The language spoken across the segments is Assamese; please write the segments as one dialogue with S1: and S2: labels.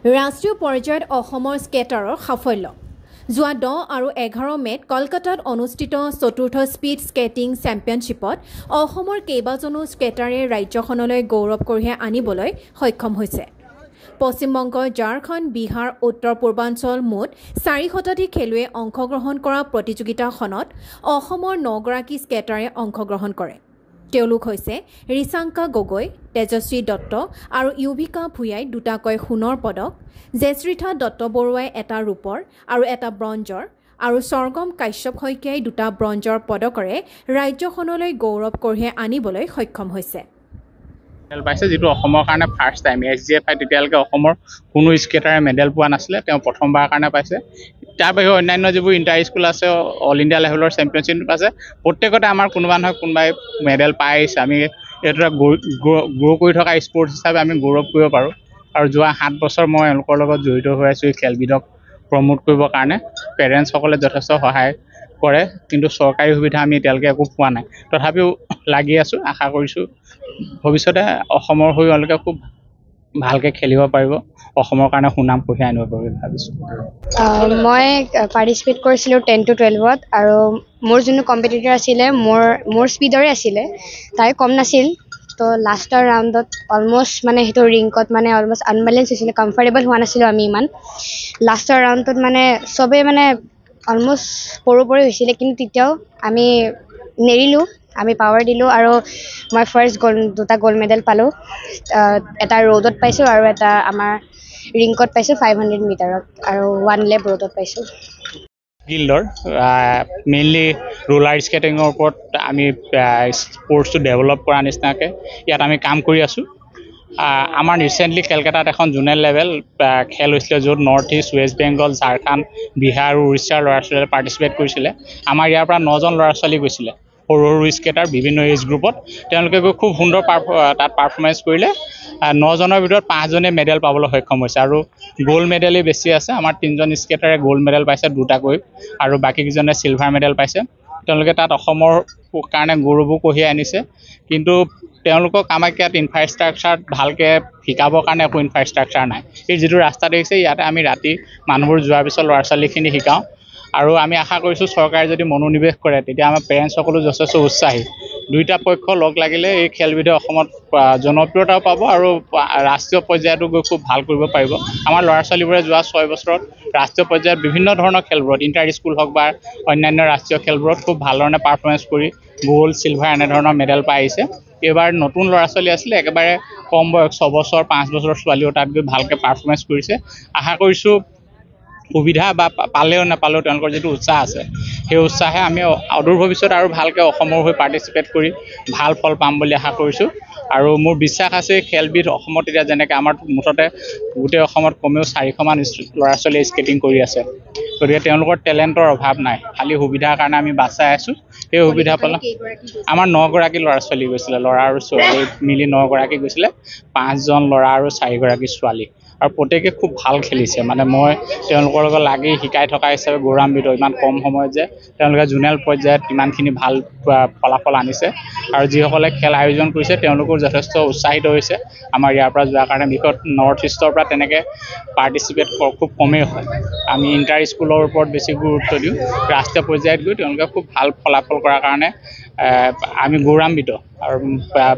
S1: ৰাষ্ট্ৰীয় পৰ্যায়ত অসমৰ স্কেটাৰৰ সাফল্য যোৱা 10 আৰু 11 মেত কলকাতাত অনুষ্ঠিত চতুৰ্থ স্পীড স্কেটিং চেম্পিয়নশ্বিপত অসমৰ কেইবাজনো স্কেটাৰে ৰাজ্যখনলৈ গৌৰৱ কঢ়িয়াই আনিবলৈ সক্ষম হৈছে। পশ্চিমবংগ, ঝাৰখণ্ড, বিহাৰ, উত্তৰ পূৰ্বাঞ্চল মুঠ 4 শতাধিক খেলুৱৈয়ে অংশগ্ৰহণ কৰা প্ৰতিযোগিতাখনত অসমৰ 9 গৰাকী স্কেটাৰে অংশগ্ৰহণ কৰে। তেওঁলোক হৈছে ৰিচাংকা গগৈ, তেজস্বী দত্ত আৰু ইউভিকা ভূঞাই দুটাকৈ সোণৰ পদক, জেশ্ৰীথা দত্তবৰুৱাই এটা ৰূপৰ আৰু এটা ব্ৰঞ্জৰ আৰু স্বৰ্গম কাশ্যপ শইকীয়াই দুটা ব্ৰঞ্জৰ পদকৰে ৰাজ্যখনলৈ গৌৰৱ কঢ়িয়াই আনিবলৈ সক্ষম হৈছে।
S2: মেডেল পাইছে, যিটো অসমৰ কাৰণে ফাৰ্ষ্ট টাইম। SGFI তেতিয়ালৈকে অসমৰ কোনো স্কেটাৰে মেডেল পোৱা নাছিলে, তেওঁ প্ৰথমবাৰৰ কাৰণে পাইছে। তাৰ বাহিৰে অন্যান্য যিবোৰ ইণ্টাৰ স্কুল আছে, অল ইণ্ডিয়া লেভেলৰ চেম্পিয়নশ্বিপ আছে, প্ৰত্যেকতে আমাৰ কোনোবা নহয় কোনোবাই মেডেল পাই আহিছে। আমি এইটো গ্ৰ' কৰি থকা স্পৰ্টছ হিচাপে আমি গৌৰৱ কৰিব পাৰোঁ। আৰু যোৱা 7 বছৰ মই এওঁলোকৰ লগত জড়িত হৈ আছোঁ এই খেলবিধক প্ৰমোট কৰিবৰ কাৰণে। পেৰেণ্টছসকলে যথেষ্ট সহায় কৰে, কিন্তু চৰকাৰী সুবিধা আমি এতিয়ালৈকে একো পোৱা নাই। তথাপিও লাগি আছোঁ, আশা কৰিছোঁ ভৱিষ্যতে অসমৰ হৈ এওঁলোকে খুব ভালকৈ খেলিব পাৰিব, অসমৰ কাৰণে সুনাম কঢ়িয়াই আনিব পাৰিব ভাবিছোঁ।
S3: মই পাৰ্টিচিপেট কৰিছিলোঁ 10 to 12ত, আৰু মোৰ যোনটো কম্পিটিটৰ আছিলে মোৰ স্পীডৰে আছিলে, তাই কম নাছিল। তো লাষ্টৰ ৰাউণ্ডত অলমষ্ট মানে সেইটো ৰিংকত মানে অলমষ্ট আনবেলেঞ্চ হৈছিলে, কমফৰ্টেবল হোৱা নাছিলোঁ আমি ইমান। লাষ্টৰ ৰাউণ্ডটোত মানে চবেই মানে অলমষ্ট পৰি হৈছিলে, কিন্তু তেতিয়াও আমি নেৰিলোঁ, আমি পাৱাৰ দিলোঁ আৰু মই ফাৰ্ষ্ট দুটা গ'ল্ড মেডেল পালোঁ। এটা ৰ'ডত পাইছোঁ আৰু এটা আমাৰ ৰিংকত পাইছোঁ 500 মিটাৰত, আৰু 1 লেপ ৰ'ডত পাইছোঁ।
S2: গিল্ডৰ মেইনলি ৰোলাৰ স্কেটিঙৰ ওপৰত আমি স্পৰ্টছটো ডেভেলপ কৰা নিচিনাকৈ ইয়াত আমি কাম কৰি আছোঁ। আমাৰ ৰিচেণ্টলি কেলকাতাত এখন জোনেল লেভেল খেল হৈছিলে, য'ত নৰ্থ ইষ্ট, ৱেষ্ট বেংগল, ঝাৰখণ্ড, বিহাৰ আৰু উৰিষ্যাৰ ল'ৰা ছোৱালীয়ে পাৰ্টিচিপেট কৰিছিলে। আমাৰ ইয়াৰ পৰা 9জন ল'ৰা ছোৱালী গৈছিলে, সৰু সৰু স্কেটাৰ বিভিন্ন এজ গ্ৰুপত। তেওঁলোকে গৈ খুব সুন্দৰ তাত পাৰফৰ্মেঞ্চ কৰিলে। 9জনৰ ভিতৰত 5জনে মেডেল পাবলৈ সক্ষম হৈছে, আৰু গ'ল্ড মেডেলেই বেছি আছে। আমাৰ 3জন স্কেটাৰে গ'ল্ড মেডেল পাইছে, 2টাকৈ, আৰু বাকীকেইজনে চিলভাৰ মেডেল পাইছে। তেওঁলোকে তাত অসমৰ কাৰণে গৌৰৱো কঢ়িয়াই আনিছে। কিন্তু তেওঁলোকক আমাক ইয়াত ইনফ্ৰাষ্ট্ৰাকচাৰ ভালকৈ শিকাবৰ কাৰণে একো ইনফ্ৰাষ্ট্ৰাকচাৰ নাই। এই যিটো ৰাস্তা দেখিছে, ইয়াতে আমি ৰাতি মানুহবোৰ যোৱাৰ পিছত ল'ৰা ছোৱালীখিনি শিকাওঁ। আৰু আমি আশা কৰিছোঁ চৰকাৰে যদি মনোনিৱেশ কৰে, তেতিয়া আমাৰ পেৰেণ্টছসকলো যথেষ্ট উৎসাহী। দুয়োটা পক্ষ লগ লাগিলে এই খেলবিধে অসমত জনপ্ৰিয়তাও পাব আৰু ৰাষ্ট্ৰীয় পৰ্যায়তো গৈ খুব ভাল কৰিব পাৰিব। আমাৰ ল'ৰা ছোৱালীবোৰে যোৱা 6 বছৰত ৰাষ্ট্ৰীয় পৰ্যায়ত বিভিন্ন ধৰণৰ খেলবোৰত, ইণ্টাৰ স্কুল হওক বা অন্যান্য ৰাষ্ট্ৰীয় খেলবোৰত খুব ভাল ধৰণে পাৰফৰ্মেঞ্চ কৰি গ'ল্ড, চিলভাৰ এনেধৰণৰ মেডেল পাই আহিছে। এইবাৰ নতুন ল'ৰা ছোৱালী আছিলে, একেবাৰে কম বয়স 6 বছৰ 5 বছৰৰ ছোৱালীও তাত গৈ ভালকৈ পাৰফৰ্মেঞ্চ কৰিছে। আশা কৰিছোঁ সুবিধা বা পালেও নাপালেও তেওঁলোকৰ যিটো উৎসাহ আছে, সেই উৎসাহে আমি অদূৰ ভৱিষ্যত আৰু ভালকৈ অসমৰ হৈ পাৰ্টিচিপেট কৰি ভাল ফল পাম বুলি আশা কৰিছোঁ। আৰু মোৰ বিশ্বাস আছে খেলবিধ অসমত এতিয়া যেনেকৈ আমাৰ মুঠতে গোটেই অসমত কমেও 400মান ল'ৰা ছোৱালীয়ে স্কেটিং কৰি আছে, গতিকে তেওঁলোকৰ টেলেণ্টৰ অভাৱ নাই, খালী সুবিধাৰ কাৰণে আমি বাচাই আছোঁ। সেই সুবিধা পালে আমাৰ 9 গৰাকী ল'ৰা ছোৱালী গৈছিলে, ল'ৰা আৰু ছোৱালী মিলি 9 গৰাকী গৈছিলে, 5জন ল'ৰা আৰু 4 গৰাকী ছোৱালী, আৰু প্ৰত্যেকে খুব ভাল খেলিছে। মানে মই তেওঁলোকৰ লগত লাগি শিকাই থকা হিচাপে গৌৰৱান্বিত, ইমান কম সময়ত যে তেওঁলোকে জোনেল পৰ্যায়ত ইমানখিনি ভাল ফলাফল আনিছে। আৰু যিসকলে খেল আয়োজন কৰিছে তেওঁলোকো যথেষ্ট উৎসাহিত হৈছে আমাৰ ইয়াৰ পৰা যোৱাৰ কাৰণে। বিশেষত নৰ্থ ইষ্টৰ পৰা তেনেকৈ পাৰ্টিচিপেট খুব কমেই হয়। আমি ইণ্টাৰ স্কুলৰ ওপৰত বেছি গুৰুত্ব দিওঁ। ৰাষ্ট্ৰীয় পৰ্যায়ত গৈ তেওঁলোকে খুব ভাল ফলাফল কৰাৰ কাৰণে আমি গৌৰৱান্বিত, আৰু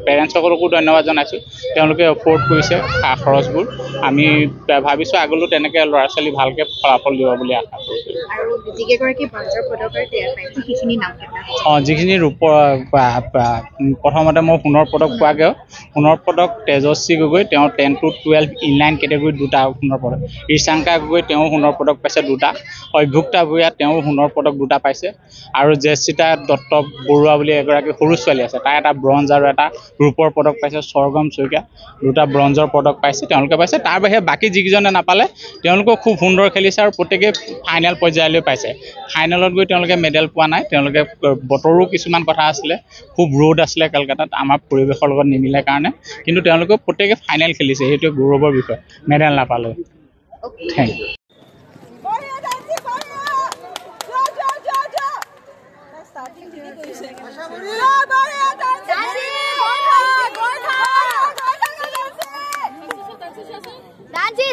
S2: পেৰেণ্টছসকলকো ধন্যবাদ জনাইছোঁ। তেওঁলোকে এফৰ্ড কৰিছে খৰচবোৰ। আমি ভাবিছোঁ আগলৈও তেনেকৈ ল'ৰা ছোৱালী ভালকৈ ফলাফল দিব বুলি আশা কৰিছোঁ। যিখিনি প্ৰথমতে মই সোণৰ পদক পোৱাগৈ, সোণৰ পদক তেজস্বী গগৈ, তেওঁ 10 to 12 ইনলাইন কেটেগৰীত 2টা সোণৰ পদক, ৰিচাংকা গগৈ তেওঁ সোণৰ পদক পাইছে 2টা, অভ্যুক্তা ভূঞা তেওঁ সোণৰ পদক 2টা পাইছে, আৰু জেশ্ৰীথা দত্ত বৰুৱা বুলি এগৰাকী সৰু ছোৱালী আছে, তাই এটা ব্ৰঞ্জ আৰু এটা ৰূপৰ পদক পাইছে। স্বৰ্গম শইকীয়া 2টা ব্ৰঞ্জৰ পদক পাইছে, তেওঁলোকে পাইছে। তাৰ বাহিৰে বাকী যিকেইজনে নাপালে তেওঁলোকেও খুব সুন্দৰ খেলিছে, আৰু প্ৰত্যেকে ফাইনেল পৰ্যায়লৈ পাইছে। ফাইনেলত গৈ তেওঁলোকে মেডেল পোৱা নাই, তেওঁলোকে বতৰো কিছুমান কথা আছিলে, খুব ৰ'দ আছিলে কলকাতাত, আমাৰ পৰিৱেশৰ লগত নিমিলে কাৰণে, কিন্তু তেওঁলোকে প্ৰত্যেকে ফাইনেল খেলিছে, সেইটোৱে গৌৰৱৰ বিষয়। মেডেল নাপালে। Thank you.
S4: Nancy!